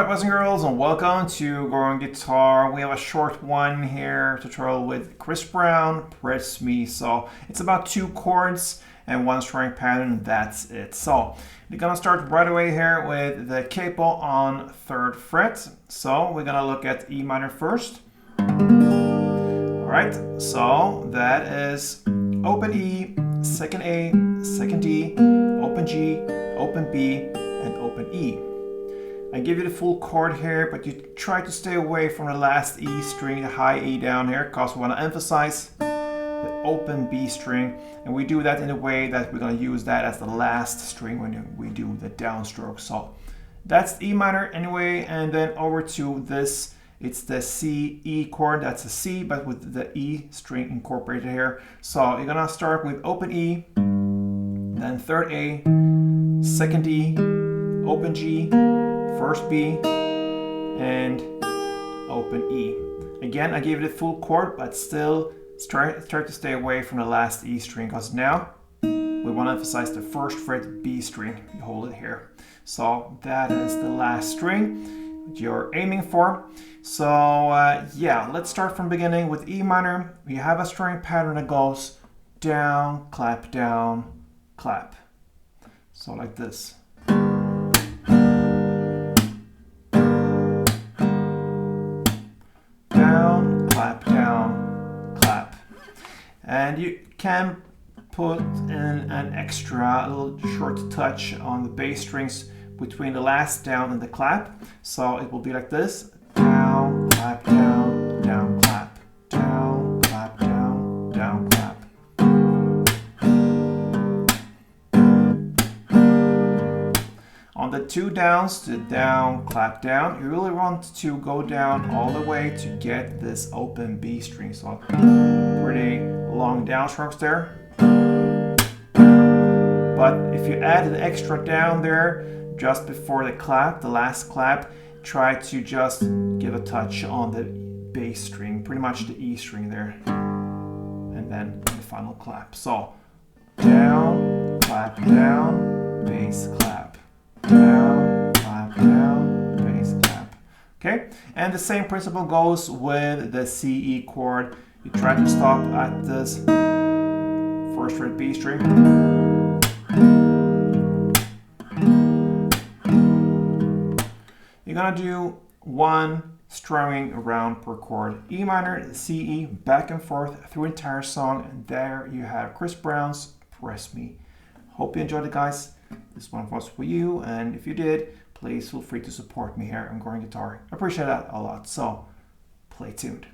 Alright, boys and girls, and welcome to Growing Guitar. We have a short one here, tutorial with Chris Brown, Press Me. So it's about 2 chords and 1 string pattern, that's it. So we're gonna start right away here with the capo on 3rd fret. So we're gonna look at E minor first. Alright, so that is open E, second A, second D, open G, open B, and open E. I give you the full chord here, but you try to stay away from the last E string, the high E down here, because we want to emphasize the open B string. And we do that in a way that we're going to use that as the last string when we do the downstroke. So that's E minor anyway, and then over to this, it's the C, E chord, that's a C, but with the E string incorporated here. So you're going to start with open E, then 3rd A, 2nd E, open G, 1st B, and open E. Again, I gave it a full chord, but still start to stay away from the last E string, because now we want to emphasize the 1st fret B string. You hold it here. So that is the last string you're aiming for. So yeah, let's start from beginning with E minor. We have a string pattern that goes down, clap, clap. So like this. Down, clap. And you can put in an extra little short touch on the bass strings between the last down and the clap. So it will be like this. Down, clap, down, clap. Down, clap, down, clap. On the 2 downs, the down, clap, down, you really want to go down all the way to get this open B string. So pretty long downstrokes there. But if you add an extra down there just before the clap, the last clap, try to just give a touch on the bass string, pretty much the E string there. And then the final clap. So down, clap, down, bass, clap. Down, clap, down, bass, clap. Okay, and the same principle goes with the C, E chord. You try to stop at this 1st fret B string. You're gonna do 1 strumming around per chord. E minor, C, E, back and forth through the entire song, and there you have Chris Brown's Press Me. Hope you enjoyed it, guys. This one was for you, and if you did, please feel free to support me here on Growing Guitar. I appreciate that a lot, so play tuned.